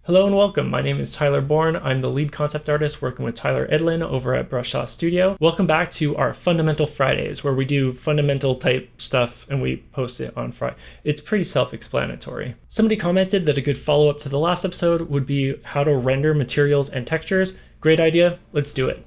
Hello and welcome. My name is Tyler Bourne. I'm the lead concept artist working with Tyler Edlin over at Brushshot Studio. Welcome back to our Fundamental Fridays, where we do fundamental type stuff and we post it on Friday. It's pretty self-explanatory. Somebody commented that a good follow-up to the last episode would be how to render materials and textures. Great idea. Let's do it.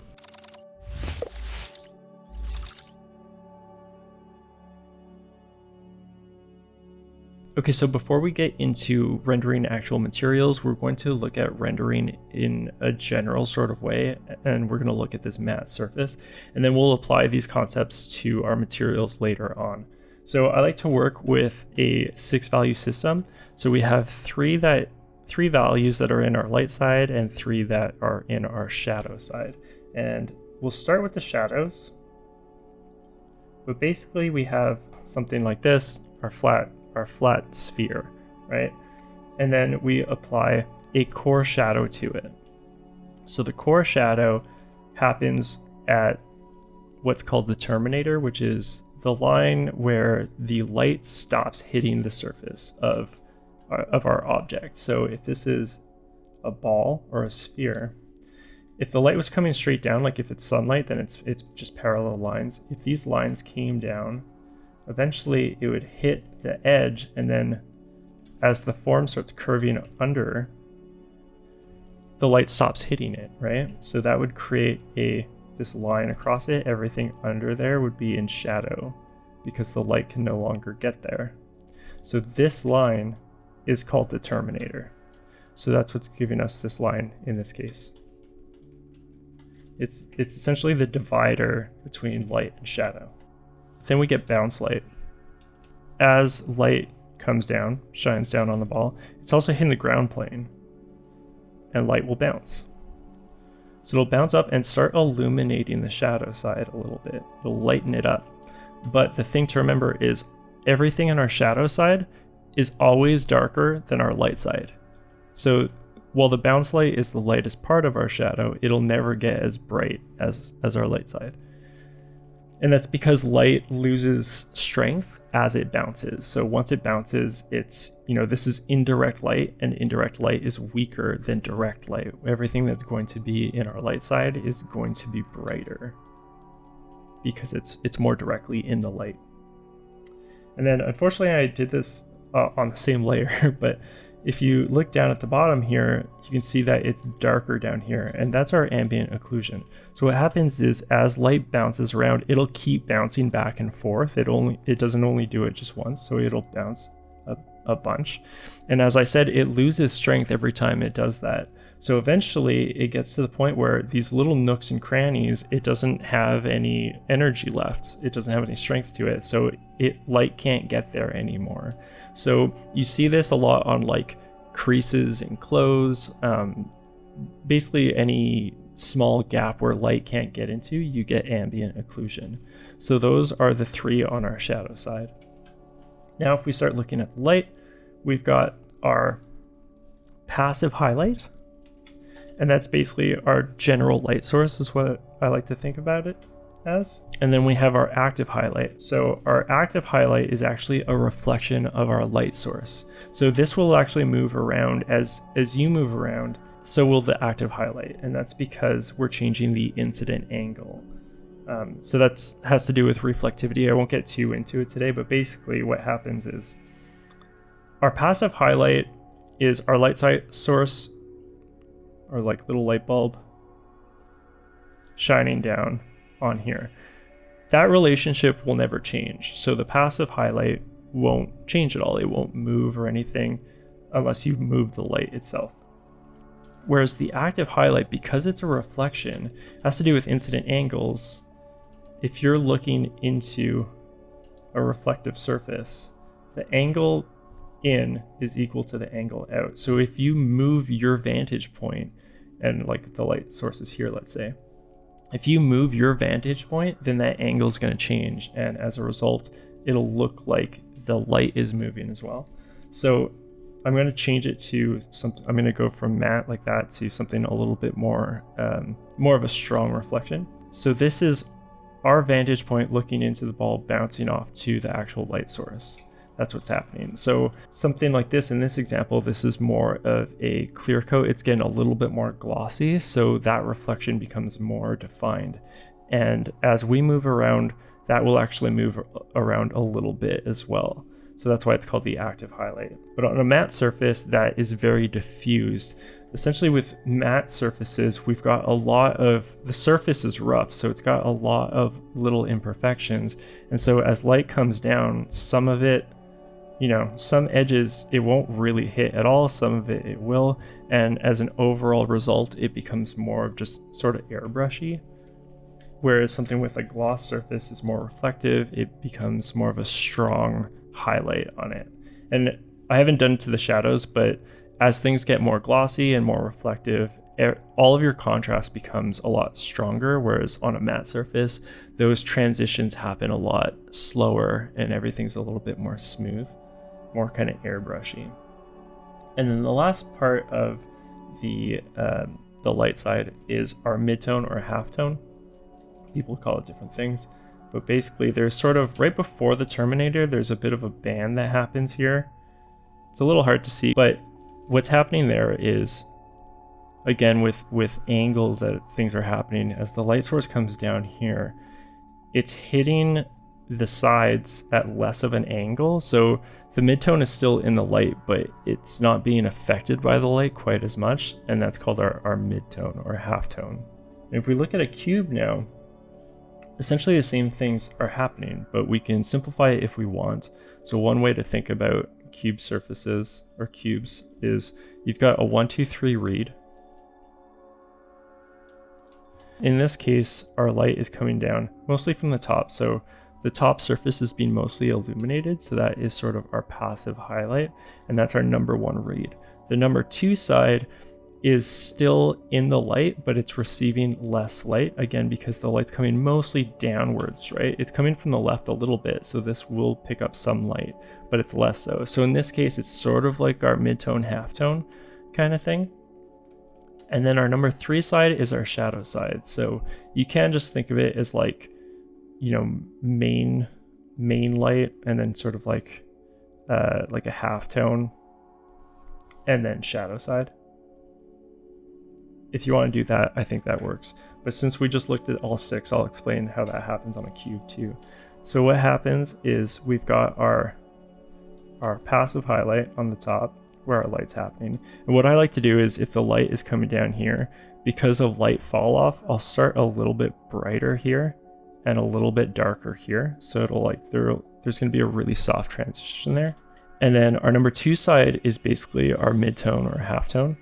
Okay, so before we get into rendering actual materials, we're going to look at rendering in a general sort of way, and we're going to look at this matte surface, and then we'll apply these concepts to our materials later on. So I like to work with a 6-value system. So we have three values that are in our light side and 3 that are in our shadow side. And we'll start with the shadows. But basically we have something like this, our flat sphere, right? And then we apply a core shadow to it. So the core shadow happens at what's called the terminator, which is the line where the light stops hitting the surface of our object. So if this is a ball or a sphere, if the light was coming straight down, like if it's sunlight, then it's just parallel lines. If these lines came down, eventually it would hit the edge, and then as the form starts curving under, the light stops hitting it, right? So that would create this line across it. Everything under there would be in shadow because the light can no longer get there. So this line is called the terminator. So that's what's giving us this line in this case. It's essentially the divider between light and shadow. Then we get bounce light. As light comes down, shines down on the ball, it's also hitting the ground plane, and light will bounce. So it'll bounce up and start illuminating the shadow side a little bit. It'll lighten it up. But the thing to remember is everything on our shadow side is always darker than our light side. So while the bounce light is the lightest part of our shadow, it'll never get as bright as our light side. And that's because light loses strength as it bounces. So once it bounces, this is indirect light, and indirect light is weaker than direct light. Everything that's going to be in our light side is going to be brighter because it's more directly in the light. And then unfortunately I did this on the same layer, but if you look down at the bottom here, you can see that it's darker down here, and that's our ambient occlusion. So what happens is as light bounces around, it'll keep bouncing back and forth. It doesn't only do it just once, so it'll bounce a bunch. And as I said, it loses strength every time it does that. So eventually it gets to the point where these little nooks and crannies, it doesn't have any energy left. It doesn't have any strength to it. So light can't get there anymore. So you see this a lot on like creases in clothes. Basically any small gap where light can't get into, you get ambient occlusion. So those are the 3 on our shadow side. Now if we start looking at the light, we've got our passive highlight, and that's basically our general light source is what I like to think about it as. And then we have our active highlight. So our active highlight is actually a reflection of our light source. So this will actually move around as you move around, so will the active highlight. And that's because we're changing the incident angle. So that has to do with reflectivity. I won't get too into it today, but basically what happens is our passive highlight is our light source, or like little light bulb shining down on here. That relationship will never change. So the passive highlight won't change at all. It won't move or anything unless you move the light itself. Whereas the active highlight, because it's a reflection, has to do with incident angles. If you're looking into a reflective surface, the angle in is equal to the angle out. So if you move your vantage point, and like the light source is here, let's say, if you move your vantage point, then that angle is going to change, and as a result it'll look like the light is moving as well. So I'm going to change it to something. I'm going to go from matte like that to something a little bit more of a strong reflection. So this is our vantage point looking into the ball bouncing off to the actual light source. That's what's happening. So something like this, in this example, this is more of a clear coat. It's getting a little bit more glossy, so that reflection becomes more defined. And as we move around, that will actually move around a little bit as well. So that's why it's called the active highlight. But on a matte surface, that is very diffused. Essentially with matte surfaces, we've got a lot of, the surface is rough, so it's got a lot of little imperfections. And so as light comes down, some of it, some edges it won't really hit at all, some of it will, and as an overall result it becomes more of just sort of airbrushy. Whereas something with a gloss surface is more reflective, it becomes more of a strong highlight on it. And I haven't done it to the shadows, but as things get more glossy and more reflective, all of your contrast becomes a lot stronger, whereas on a matte surface those transitions happen a lot slower and everything's a little bit more smooth, more kind of airbrushy. And then the last part of the light side is our midtone or halftone. People call it different things, but basically there's sort of right before the terminator, there's a bit of a band that happens here. It's a little hard to see, but what's happening there is, again, with angles that things are happening, as the light source comes down here, it's hitting the sides at less of an angle. So the midtone is still in the light, but it's not being affected by the light quite as much. And that's called our midtone or halftone. And if we look at a cube now, essentially the same things are happening, but we can simplify it if we want. So one way to think about cube surfaces or cubes is you've got a 1, 2, 3 read. In this case, our light is coming down mostly from the top. So the top surface is being mostly illuminated. So that is sort of our passive highlight. And that's our number 1 read. The number 2 side is still in the light, but it's receiving less light, again, because the light's coming mostly downwards, right? It's coming from the left a little bit, so this will pick up some light, but it's less so. So in this case, it's sort of like our midtone, halftone kind of thing. And then our number 3 side is our shadow side. So you can just think of it as like, main light, and then sort of like a halftone, and then shadow side. If you want to do that, I think that works. But since we just looked at all 6, I'll explain how that happens on a cube too. So what happens is we've got our passive highlight on the top where our light's happening. And what I like to do is if the light is coming down here, because of light fall off, I'll start a little bit brighter here and a little bit darker here. So it'll there's going to be a really soft transition there. And then our number 2 side is basically our midtone or halftone.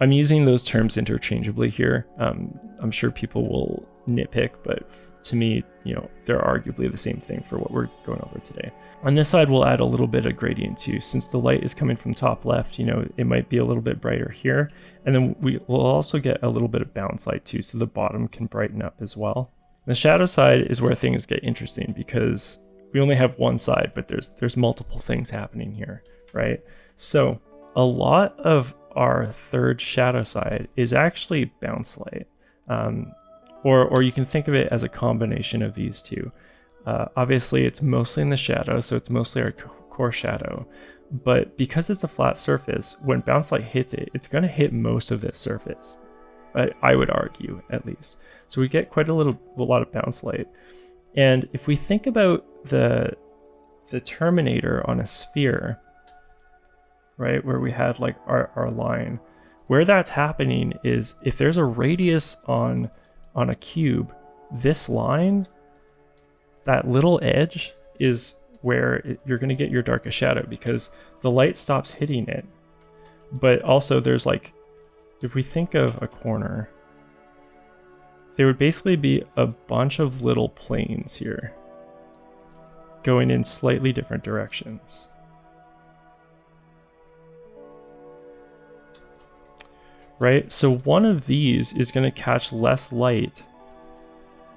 I'm using those terms interchangeably here. I'm sure people will nitpick, but to me, they're arguably the same thing for what we're going over today. On this side, we'll add a little bit of gradient too. Since the light is coming from top left, it might be a little bit brighter here. And then we will also get a little bit of bounce light too, so the bottom can brighten up as well. The shadow side is where things get interesting because we only have one side, but there's multiple things happening here, right? So a lot of our third shadow side is actually bounce light, or you can think of it as a combination of these two. Obviously it's mostly in the shadow, so it's mostly our core shadow, but because it's a flat surface, when bounce light hits it, it's going to hit most of this surface, I would argue, at least. So we get quite a lot of bounce light. And if we think about the terminator on a sphere, right, where we had like our line, where that's happening is if there's a radius on a cube, this line, that little edge is where you're going to get your darkest shadow because the light stops hitting it. But also there's if we think of a corner, there would basically be a bunch of little planes here going in slightly different directions. Right? So one of these is going to catch less light,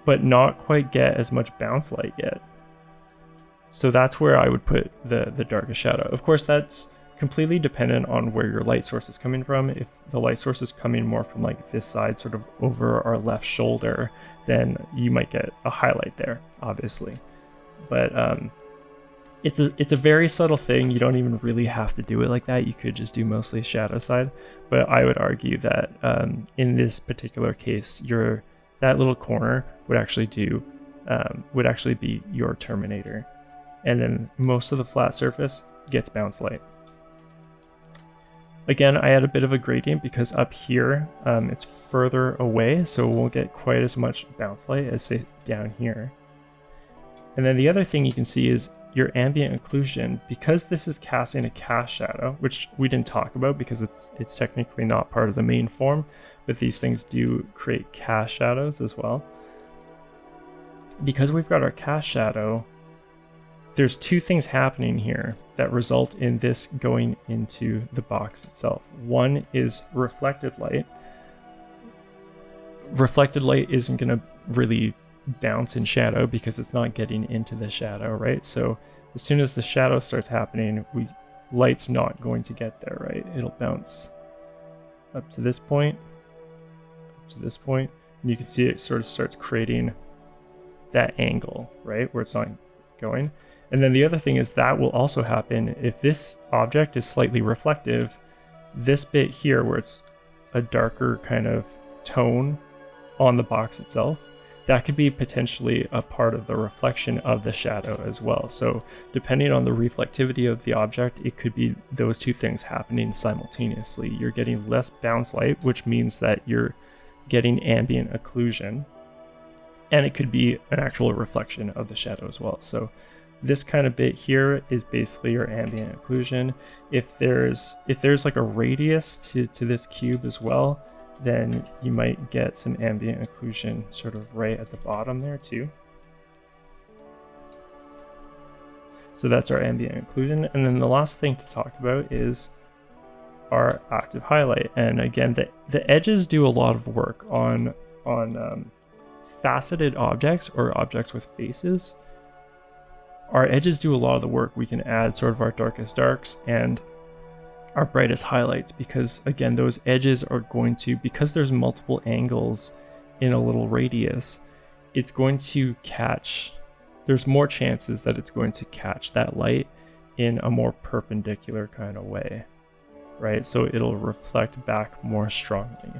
but not quite get as much bounce light yet. So that's where I would put the darkest shadow. Of course, that's completely dependent on where your light source is coming from. If the light source is coming more from like this side, sort of over our left shoulder, then you might get a highlight there, obviously. But it's a very subtle thing. You don't even really have to do it like that. You could just do mostly shadow side, but I would argue that in this particular case, that little corner would actually be your terminator, and then most of the flat surface gets bounce light. Again, I add a bit of a gradient because up here it's further away, so it won't get quite as much bounce light as say down here. And then the other thing you can see is your ambient occlusion. Because this is casting a cast shadow, which we didn't talk about because it's technically not part of the main form, but these things do create cast shadows as well. Because we've got our cast shadow, there's two things happening here that result in this going into the box itself. One is reflected light. Reflected light isn't going to really bounce in shadow because it's not getting into the shadow, right? So as soon as the shadow starts happening, light's not going to get there, right? It'll bounce up to this point, and you can see it sort of starts creating that angle, right, where it's not going. And then the other thing is that will also happen if this object is slightly reflective. This bit here where it's a darker kind of tone on the box itself, that could be potentially a part of the reflection of the shadow as well. So depending on the reflectivity of the object, it could be those two things happening simultaneously. You're getting less bounce light, which means that you're getting ambient occlusion, and it could be an actual reflection of the shadow as well. So this kind of bit here is basically your ambient occlusion. If there's like a radius to this cube as well, then you might get some ambient occlusion sort of right at the bottom there too. So that's our ambient occlusion. And then the last thing to talk about is our active highlight. And again, the edges do a lot of work on faceted objects or objects with faces. Our edges do a lot of the work. We can add sort of our darkest darks and our brightest highlights, because again, those edges are going to, because there's multiple angles in a little radius, it's going to catch, there's more chances that it's going to catch that light in a more perpendicular kind of way, right? So it'll reflect back more strongly.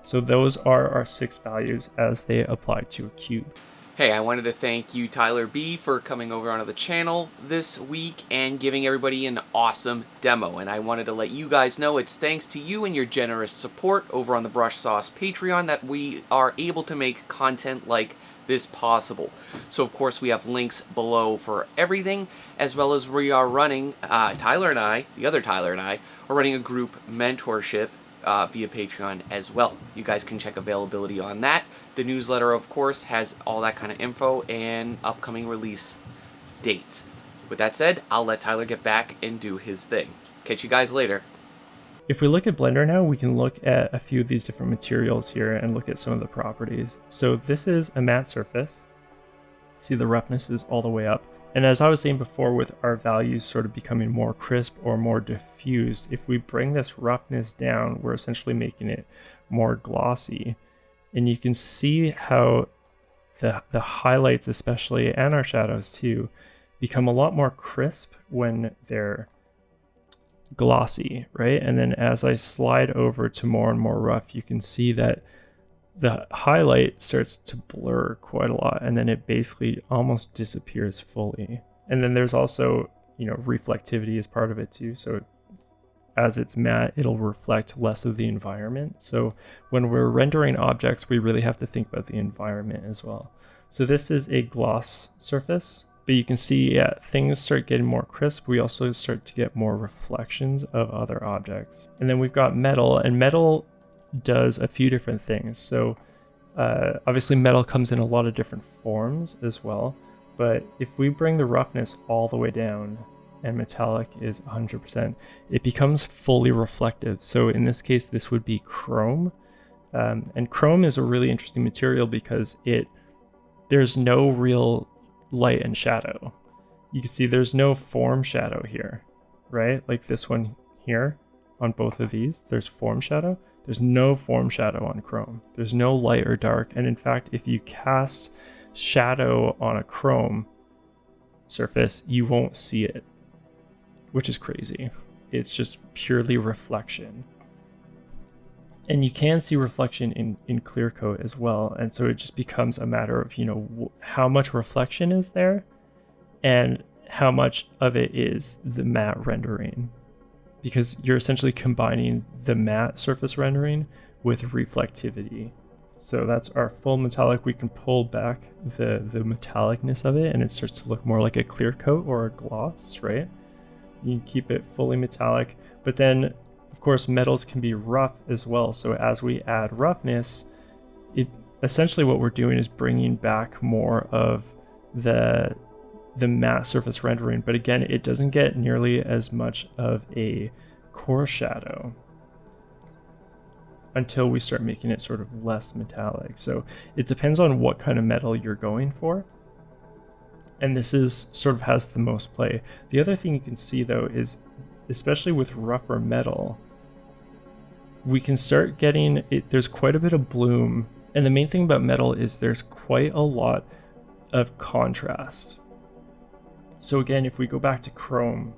So those are our 6 values as they apply to a cube. Hey, I wanted to thank you, Tyler B, for coming over onto the channel this week and giving everybody an awesome demo. And I wanted to let you guys know it's thanks to you and your generous support over on the Brush Sauce Patreon that we are able to make content like this possible. So of course we have links below for everything, as well as we are running, Tyler and I, the other Tyler and I, are running a group mentorship via Patreon as well. You guys can check availability on that. The newsletter, of course, has all that kind of info and upcoming release dates. With that said, I'll let Tyler get back and do his thing. Catch you guys later. If we look at Blender now, we can look at a few of these different materials here and look at some of the properties. So this is a matte surface. See, the roughness is all the way up. And as I was saying before, with our values sort of becoming more crisp or more diffused, if we bring this roughness down, we're essentially making it more glossy. And you can see how the highlights especially, and our shadows too, become a lot more crisp when they're glossy, right? And then as I slide over to more and more rough, you can see that the highlight starts to blur quite a lot, and then it basically almost disappears fully. And then there's also, reflectivity is part of it too. So as it's matte, it'll reflect less of the environment. So when we're rendering objects, we really have to think about the environment as well. So this is a gloss surface, but you can see, yeah, things start getting more crisp. We also start to get more reflections of other objects. And then we've got metal, and metal does a few different things. So obviously metal comes in a lot of different forms as well, but if we bring the roughness all the way down and metallic is 100%, it becomes fully reflective. So in this case, this would be chrome, and chrome is a really interesting material because there's no real light and shadow. You can see there's no form shadow here, right? Like this one here on both of these, there's form shadow. There's no form shadow on chrome. There's no light or dark. And in fact, if you cast shadow on a chrome surface, you won't see it, which is crazy. It's just purely reflection. And you can see reflection in clear coat as well. And so it just becomes a matter of, how much reflection is there and how much of it is the matte rendering. Because you're essentially combining the matte surface rendering with reflectivity. So that's our full metallic. We can pull back the metallicness of it and it starts to look more like a clear coat or a gloss, right? You can keep it fully metallic, but then of course metals can be rough as well. So as we add roughness, essentially what we're doing is bringing back more of the matte surface rendering, but again, it doesn't get nearly as much of a core shadow until we start making it sort of less metallic. So it depends on what kind of metal you're going for. And this is sort of has the most play. The other thing you can see though is, especially with rougher metal, we can start getting it, there's quite a bit of bloom. And the main thing about metal is there's quite a lot of contrast. So again, if we go back to chrome,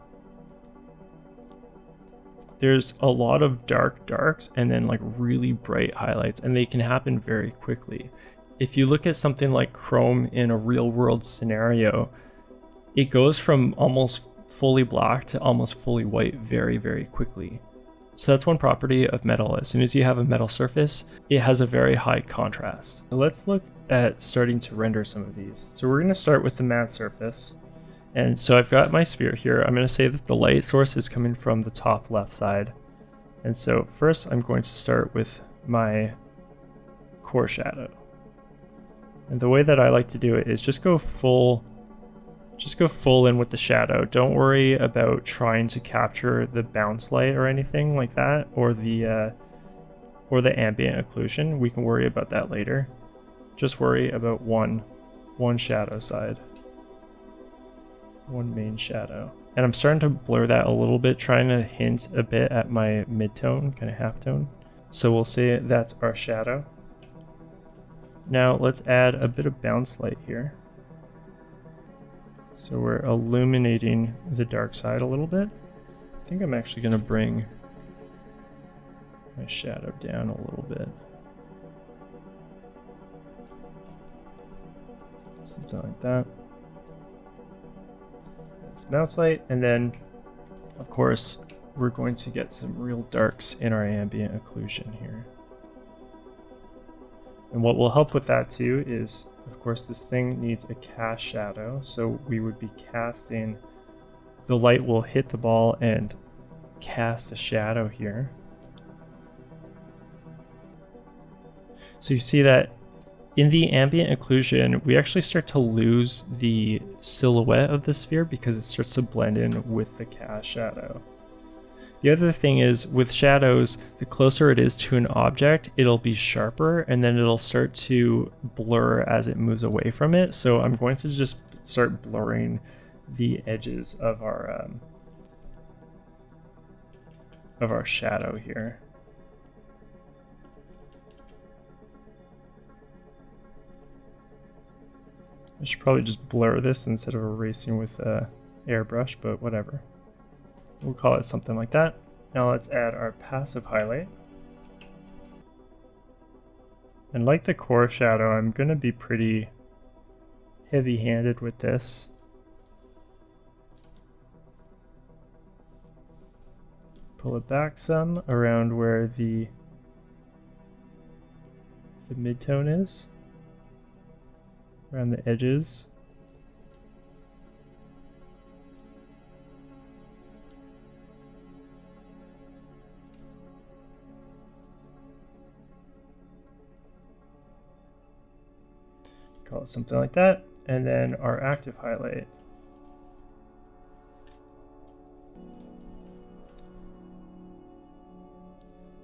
there's a lot of dark darks and then like really bright highlights, and they can happen very quickly. If you look at something like chrome in a real world scenario, it goes from almost fully black to almost fully white very, very quickly. So that's one property of metal. As soon as you have a metal surface, it has a very high contrast. So let's look at starting to render some of these. So we're going to start with the matte surface. And so I've got my sphere here. I'm going to say that the light source is coming from the top left side. And so first I'm going to start with my core shadow. And the way that I like to do it is just go full in with the shadow. Don't worry about trying to capture the bounce light or anything like that, or the ambient occlusion. We can worry about that later. Just worry about one shadow side. One main shadow. And I'm starting to blur that a little bit, trying to hint a bit at my mid-tone, kind of half-tone. So we'll say that's our shadow. Now let's add a bit of bounce light here. So we're illuminating the dark side a little bit. I think I'm actually going to bring my shadow down a little bit. Something like that. That's bounce light, and then of course we're going to get some real darks in our ambient occlusion here. And what will help with that too is, of course, this thing needs a cast shadow. So we would be casting, the light will hit the ball and cast a shadow here. So you see that in the ambient occlusion, we actually start to lose the silhouette of the sphere because it starts to blend in with the cast shadow. The other thing is, with shadows, the closer it is to an object, it'll be sharper, and then it'll start to blur as it moves away from it. So I'm going to just start blurring the edges of our shadow here. I should probably just blur this instead of erasing with a airbrush, but whatever. We'll call it something like that. Now let's add our passive highlight. And like the core shadow, I'm going to be pretty heavy-handed with this. Pull it back some around where the mid-tone is, around the edges. Call it something like that, and then our active highlight.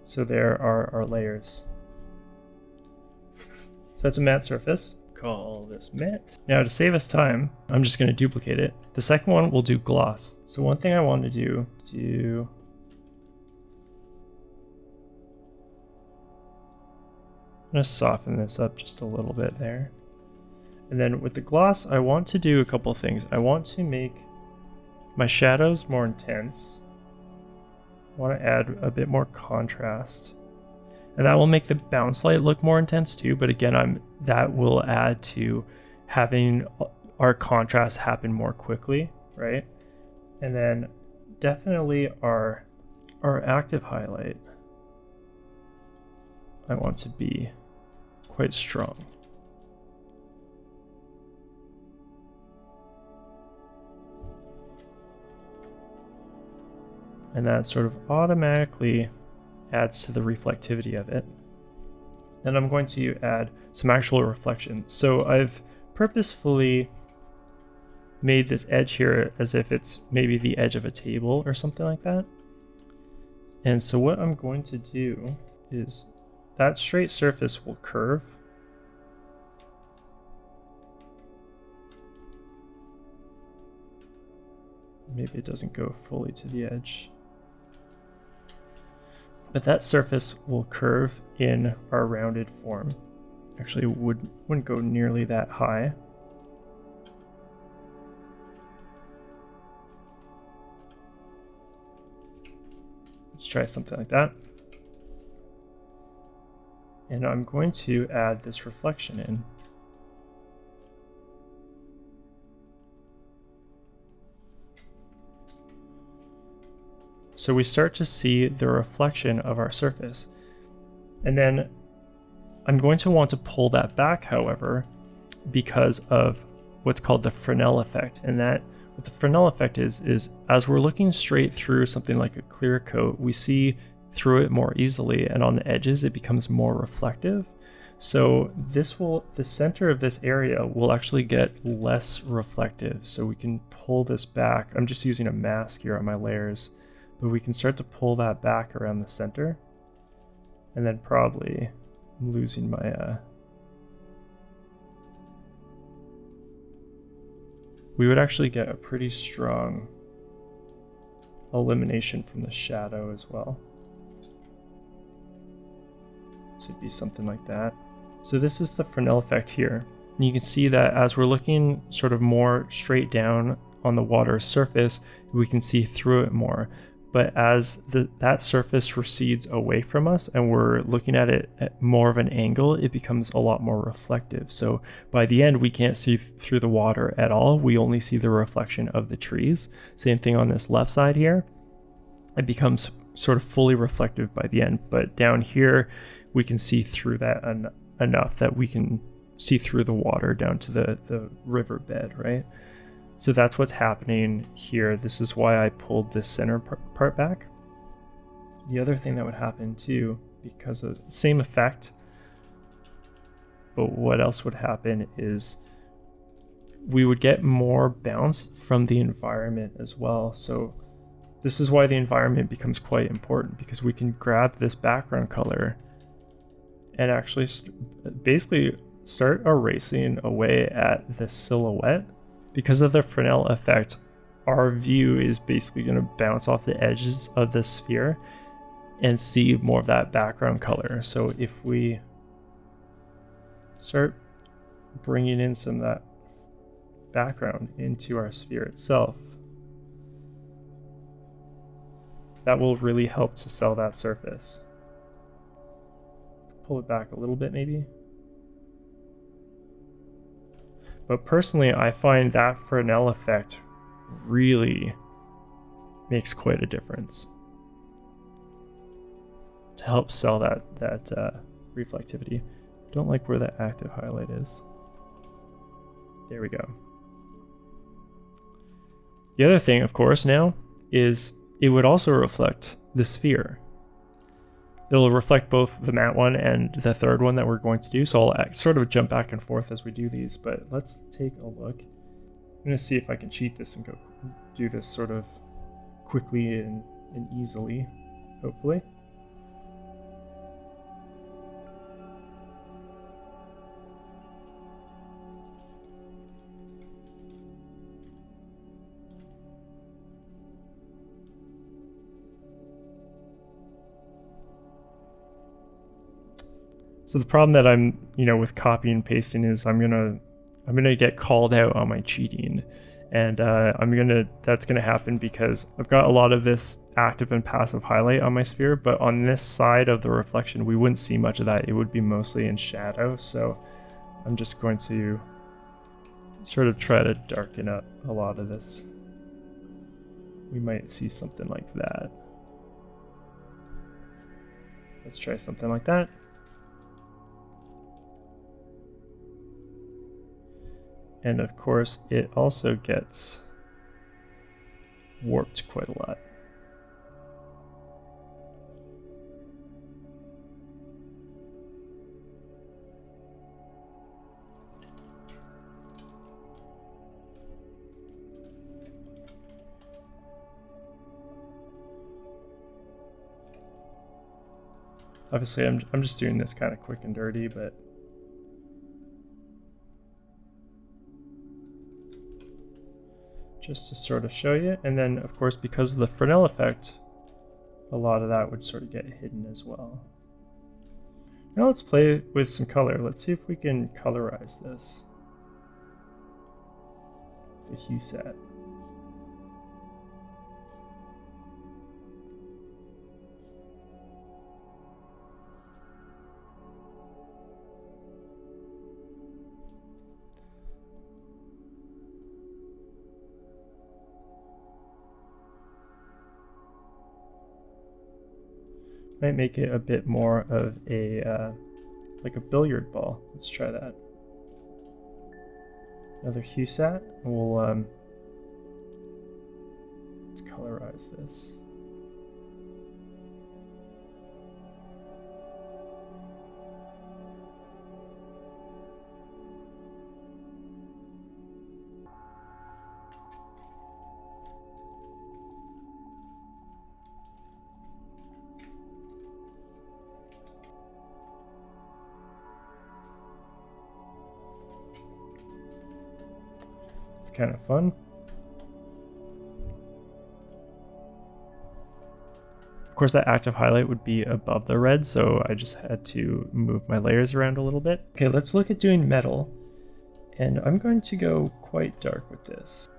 So there are our layers. So that's a matte surface. Call this matte. Now to save us time, I'm just going to duplicate it. The second one we'll do gloss. So one thing I want to do, I'm going to soften this up just a little bit there. And then with the gloss, I want to do a couple of things. I want to make my shadows more intense. I want to add a bit more contrast. And that will make the bounce light look more intense too, but again, that will add to having our contrast happen more quickly, right? And then definitely our active highlight, I want to be quite strong. And that sort of automatically adds to the reflectivity of it. Then I'm going to add some actual reflection. So I've purposefully made this edge here as if it's maybe the edge of a table or something like that. And so what I'm going to do is that straight surface will curve. Maybe it doesn't go fully to the edge. But that surface will curve in our rounded form. Actually, it wouldn't go nearly that high. Let's try something like that. And I'm going to add this reflection in. So we start to see the reflection of our surface. And then I'm going to want to pull that back, however, because of what's called the Fresnel effect. And that what the Fresnel effect is as we're looking straight through something like a clear coat, we see through it more easily, and on the edges it becomes more reflective. So the center of this area will actually get less reflective. So we can pull this back. I'm just using a mask here on my layers, but we can start to pull that back around the center. And then probably I'm losing my we would actually get a pretty strong elimination from the shadow as well. So it'd be something like that. So this is the Fresnel effect here. And you can see that as we're looking sort of more straight down on the water's surface, we can see through it more. But as that surface recedes away from us and we're looking at it at more of an angle, it becomes a lot more reflective. So by the end, we can't see through the water at all. We only see the reflection of the trees. Same thing on this left side here. It becomes sort of fully reflective by the end. But down here, we can see through that enough that we can see through the water down to the riverbed, right? So that's what's happening here. This is why I pulled this center part back. The other thing that would happen too, because of the same effect, but what else would happen is we would get more bounce from the environment as well. So this is why the environment becomes quite important, because we can grab this background color and actually basically start erasing away at the silhouette. Because of the Fresnel effect, our view is basically going to bounce off the edges of the sphere and see more of that background color. So if we start bringing in some of that background into our sphere itself, that will really help to sell that surface. Pull it back a little bit maybe. But personally, I find that Fresnel effect really makes quite a difference to help sell that reflectivity. Don't like where the active highlight is. There we go. The other thing, of course, now is it would also reflect the sphere. It'll reflect both the matte one and the third one that we're going to do. So I'll sort of jump back and forth as we do these, but let's take a look. I'm going to see if I can cheat this and go do this sort of quickly and easily, hopefully. So the problem that I'm, with copy and pasting is I'm going to I'm gonna get called out on my cheating, and that's gonna happen because I've got a lot of this active and passive highlight on my sphere, but on this side of the reflection we wouldn't see much of that. It would be mostly in shadow, so I'm just going to sort of try to darken up a lot of this. We might see something like that. Let's try something like that. And of course, it also gets warped quite a lot. Obviously, I'm just doing this kind of quick and dirty, but just to sort of show you. And then, of course, because of the Fel effect, a lot of that would sort of get hidden as well. Now let's play with some color. Let's see if we can colorize this. The hue set. Might make it a bit more of a like a billiard ball. Let's try that. Another hue set. We'll let's colorize this. Kind of fun. Of course, that active highlight would be above the red, so I just had to move my layers around a little bit. Okay, let's look at doing metal, and I'm going to go quite dark with this.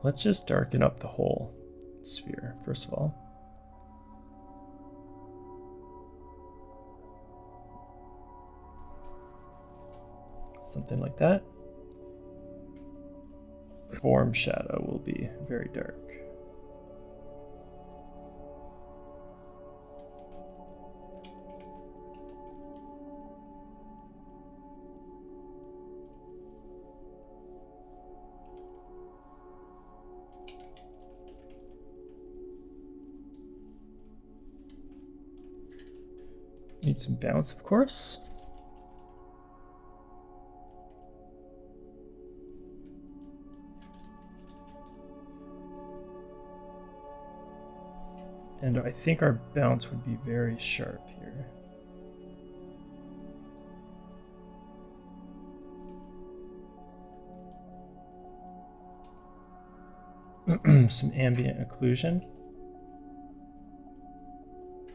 Let's just darken up the whole sphere, first of all. Something like that. Form shadow will be very dark. Need some bounce, of course. And I think our bounce would be very sharp here. Some ambient occlusion.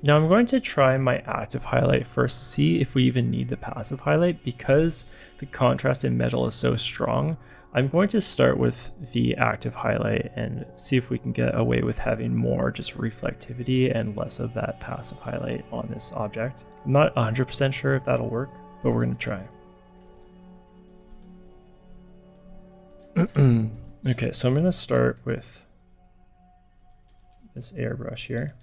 Now I'm going to try my active highlight first to see if we even need the passive highlight. Because the contrast in metal is so strong, I'm going to start with the active highlight and see if we can get away with having more just reflectivity and less of that passive highlight on this object. I'm not 100% sure if that'll work, but we're going to try. Okay, so I'm going to start with this airbrush here.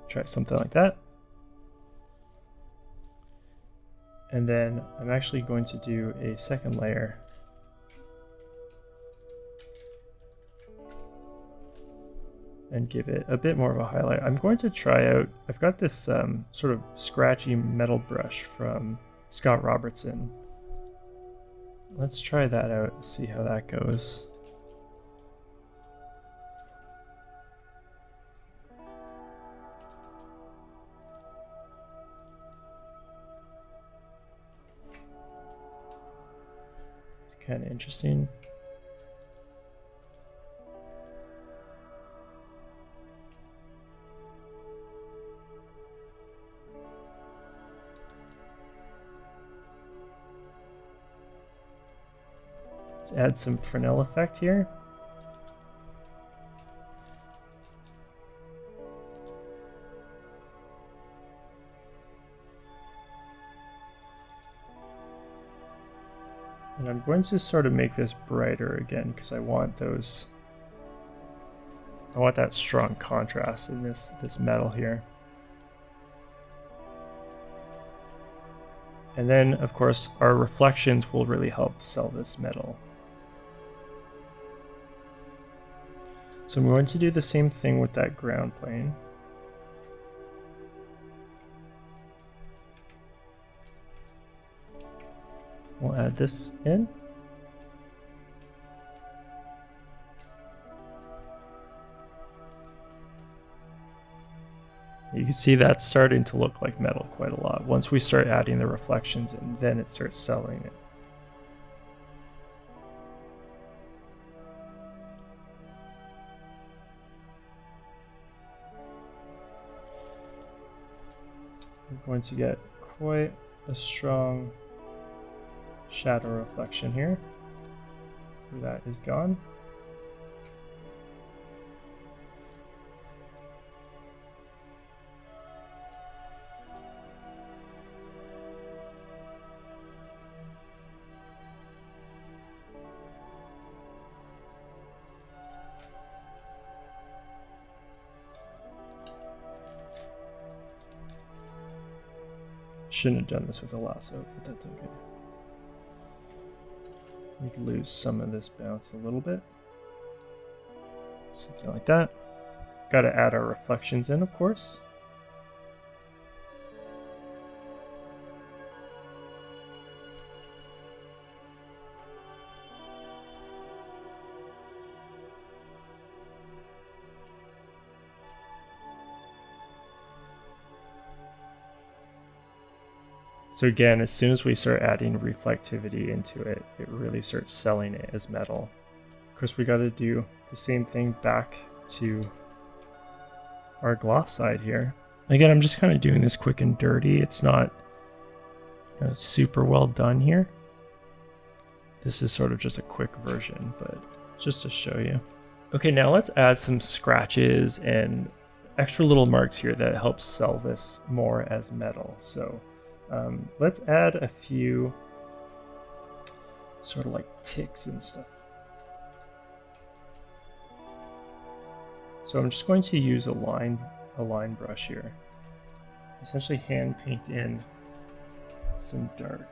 Try something like that. And then I'm actually going to do a second layer. And give it a bit more of a highlight. I'm going to try out, I've got this sort of scratchy metal brush from Scott Robertson. Let's try that out and see how that goes. Kind of interesting. add some Fel Effect here. And I'm going to sort of make this brighter again because I want those. I want that strong contrast in this metal here. And then, of course, our reflections will really help sell this metal. So I'm going to do the same thing with that ground plane. We'll add this in. You can see that's starting to look like metal quite a lot. Once we start adding the reflections in, then it starts selling it. We're going to get quite a strong shadow reflection here. That is gone. Shouldn't have done this with a lasso, but that's okay. We could lose some of this bounce a little bit. Something like that. Got to add our reflections in, of course. So again, as soon as we start adding reflectivity into it, it really starts selling it as metal. Of course, we got to do the same thing back to our gloss side here. Again, I'm just kind of doing this quick and dirty. It's not super well done here. This is sort of just a quick version, but just to show you. Okay, now let's add some scratches and extra little marks here that help sell this more as metal. So let's add a few sort of like ticks and stuff. So I'm just going to use a line brush here. Essentially hand paint in some dark.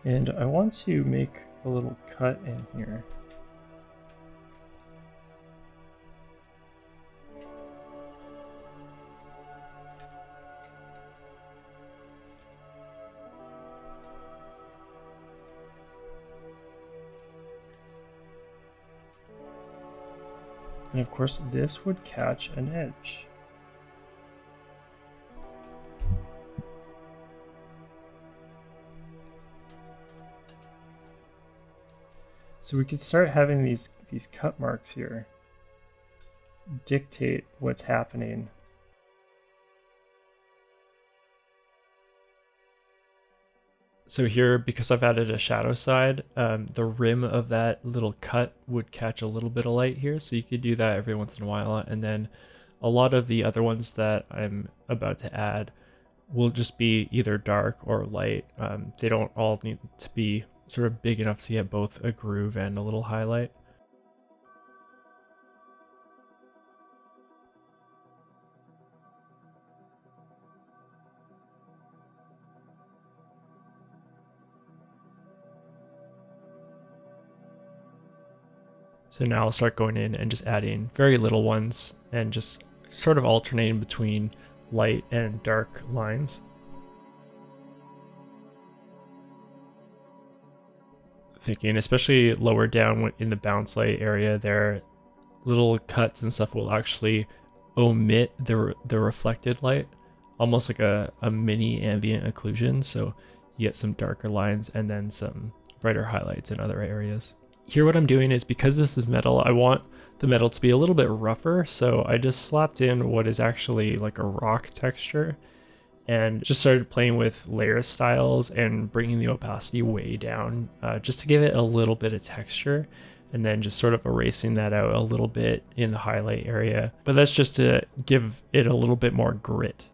And I want to make a little cut in here. And of course, this would catch an edge. So we could start having these cut marks here dictate what's happening. So here, because I've added a shadow side, the rim of that little cut would catch a little bit of light here. So you could do that every once in a while. And then a lot of the other ones that I'm about to add will just be either dark or light. They don't all need to be sort of big enough to get both a groove and a little highlight. So now I'll start going in and just adding very little ones and just sort of alternating between light and dark lines. Thinking, especially lower down in the bounce light area there, little cuts and stuff will actually omit the reflected light, almost like a mini ambient occlusion. So you get some darker lines and then some brighter highlights in other areas. Here what I'm doing is, because this is metal, I want the metal to be a little bit rougher, so I just slapped in what is actually like a rock texture, and just started playing with layer styles and bringing the opacity way down, just to give it a little bit of texture, and then just sort of erasing that out a little bit in the highlight area. But that's just to give it a little bit more grit.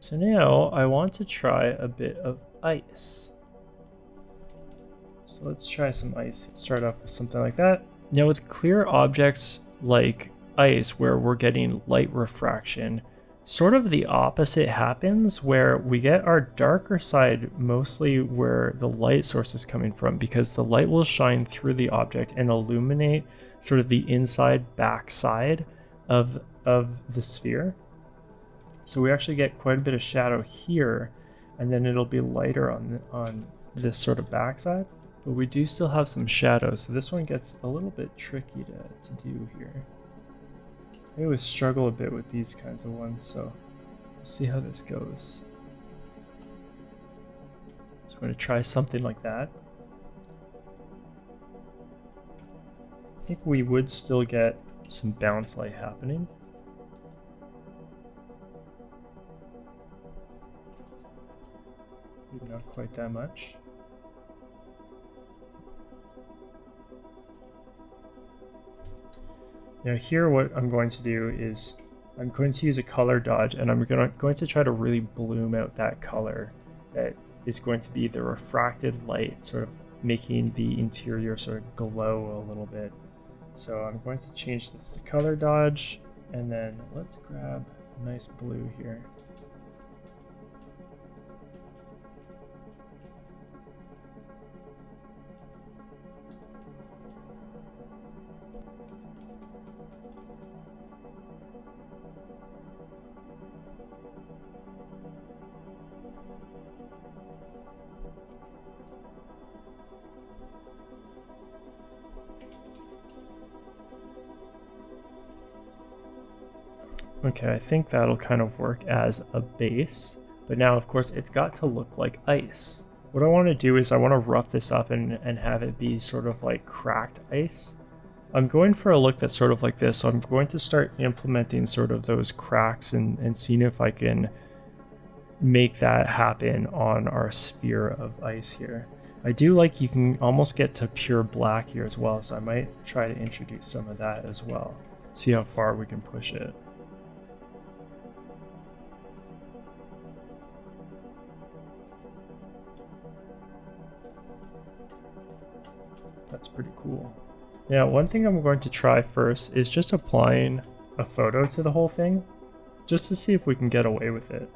So now I want to try a bit of ice. So let's try some ice. Start off with something like that. Now with clear objects like ice, where we're getting light refraction, sort of the opposite happens, where we get our darker side mostly where the light source is coming from, because the light will shine through the object and illuminate sort of the inside back side of the sphere. So we actually get quite a bit of shadow here, and then it'll be lighter on this sort of backside. But we do still have some shadow, so this one gets a little bit tricky to do here. I always struggle a bit with these kinds of ones, so we'll see how this goes. So I'm going to try something like that. I think we would still get some bounce light happening. Maybe not quite that much. Now here what I'm going to do is I'm going to use a color dodge, and I'm going to try to really bloom out that color that is going to be the refracted light, sort of making the interior sort of glow a little bit. So I'm going to change this to color dodge, and then let's grab a nice blue here. Okay, I think that'll kind of work as a base, but now of course it's got to look like ice. What I want to do is I want to rough this up and have it be sort of like cracked ice. I'm going for a look that's sort of like this, so I'm going to start implementing sort of those cracks and seeing if I can make that happen on our sphere of ice here. I do like you can almost get to pure black here as well, so I might try to introduce some of that as well. See how far we can push it. That's pretty cool. Now, one thing I'm going to try first is just applying a photo to the whole thing, just to see if we can get away with it.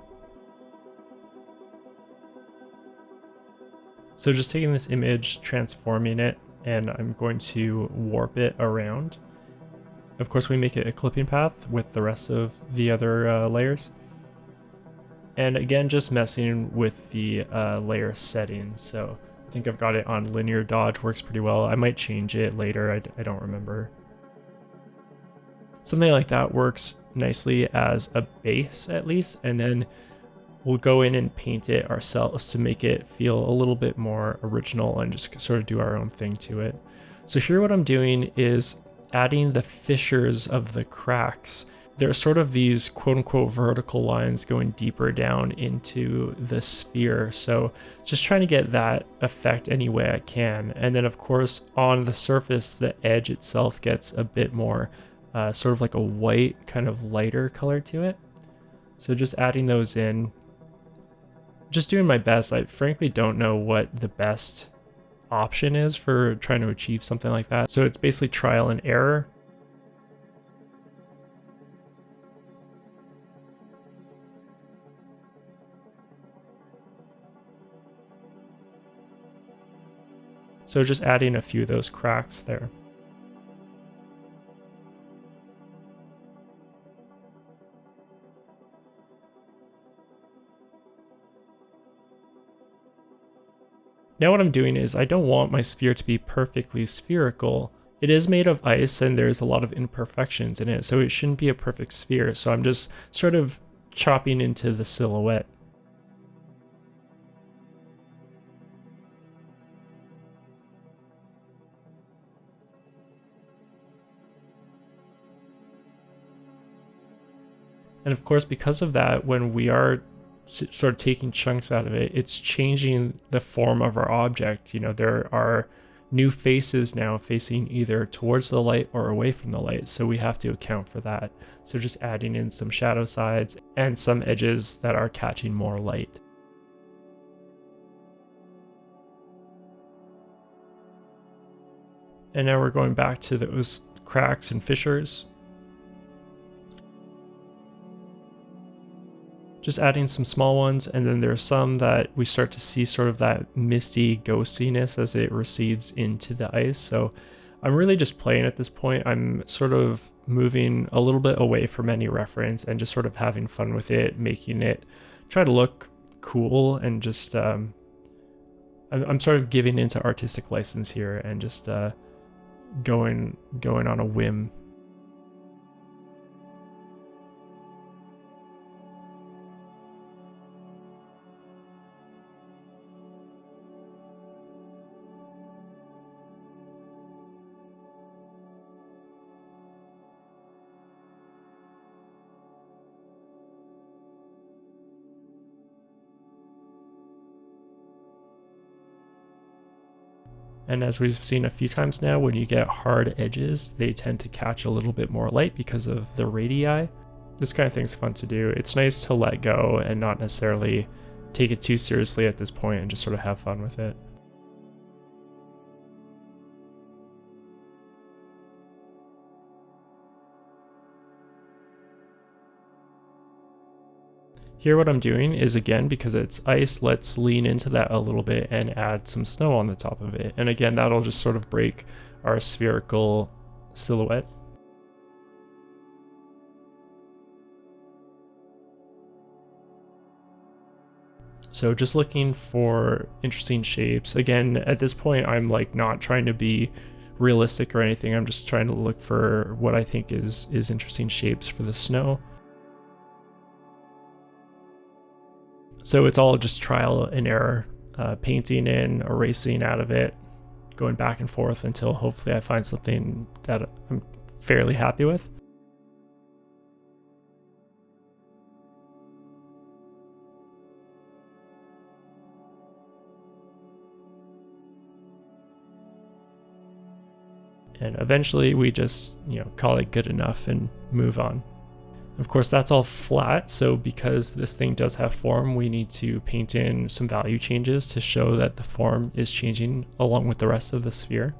So just taking this image, transforming it, and I'm going to warp it around. Of course, we make it a clipping path with the rest of the other layers. And again, just messing with the layer settings. So I think I've got it on linear dodge, works pretty well. I might change it later, I don't remember. Something like that works nicely as a base at least, and then we'll go in and paint it ourselves to make it feel a little bit more original and just sort of do our own thing to it. So here what I'm doing is adding the fissures of the cracks. There's sort of these quote-unquote vertical lines going deeper down into the sphere, so just trying to get that effect any way I can. And then of course on the surface, the edge itself gets a bit more sort of like a white kind of lighter color to it. So just adding those in, just doing my best. I frankly don't know what the best option is for trying to achieve something like that, so it's basically trial and error. So just adding a few of those cracks there. Now what I'm doing is I don't want my sphere to be perfectly spherical. It is made of ice and there's a lot of imperfections in it, so it shouldn't be a perfect sphere. So I'm just sort of chopping into the silhouette. And of course, because of that, when we are sort of taking chunks out of it, it's changing the form of our object. You know, there are new faces now facing either towards the light or away from the light, so we have to account for that. So just adding in some shadow sides and some edges that are catching more light. And now we're going back to those cracks and fissures. Just adding some small ones, and then there are some that we start to see sort of that misty ghostiness as it recedes into the ice. So I'm really just playing at this point. I'm sort of moving a little bit away from any reference and just sort of having fun with it, making it try to look cool, and just I'm sort of giving into artistic license here and just going on a whim. And as we've seen a few times now, when you get hard edges, they tend to catch a little bit more light because of the radii. This kind of thing's fun to do. It's nice to let go and not necessarily take it too seriously at this point and just sort of have fun with it. Here what I'm doing is, again, because it's ice, let's lean into that a little bit and add some snow on the top of it. And again, that'll just sort of break our spherical silhouette. So just looking for interesting shapes. Again, at this point, I'm like not trying to be realistic or anything. I'm just trying to look for what I think is interesting shapes for the snow. So it's all just trial and error, painting in, erasing out of it, going back and forth until hopefully I find something that I'm fairly happy with. And eventually we just, call it good enough and move on. Of course, that's all flat, so because this thing does have form, we need to paint in some value changes to show that the form is changing along with the rest of the sphere.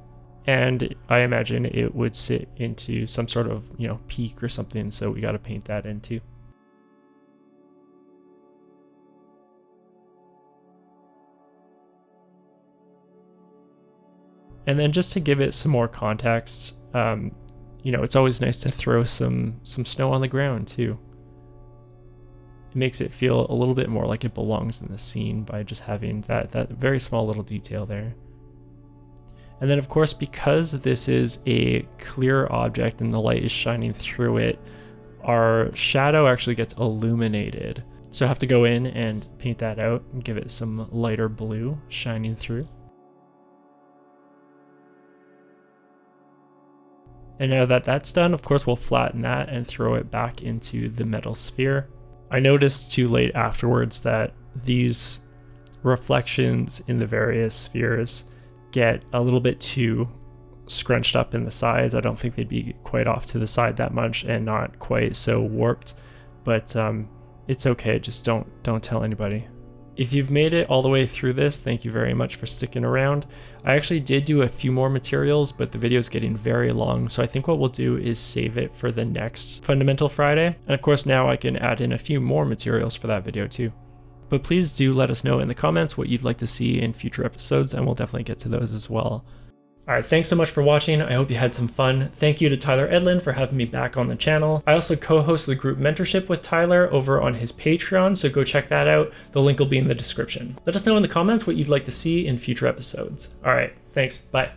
And I imagine it would sit into some sort of, peak or something, so we got to paint that in too. And then just to give it some more context, it's always nice to throw some snow on the ground too. It makes it feel a little bit more like it belongs in the scene by just having that very small little detail there. And then of course, because this is a clear object and the light is shining through it, our shadow actually gets illuminated. So I have to go in and paint that out and give it some lighter blue shining through. And now that that's done, of course, we'll flatten that and throw it back into the metal sphere. I noticed too late afterwards that these reflections in the various spheres get a little bit too scrunched up in the sides. I don't think they'd be quite off to the side that much and not quite so warped, but it's okay. Just don't tell anybody. If you've made it all the way through this, thank you very much for sticking around. I actually did do a few more materials, but the video is getting very long, so I think what we'll do is save it for the next Fundamental Friday. And of course, now I can add in a few more materials for that video too. But please do let us know in the comments what you'd like to see in future episodes, and we'll definitely get to those as well. Alright, thanks so much for watching. I hope you had some fun. Thank you to Tyler Edlin for having me back on the channel. I also co-host the group mentorship with Tyler over on his Patreon, so go check that out. The link will be in the description. Let us know in the comments what you'd like to see in future episodes. Alright, thanks. Bye.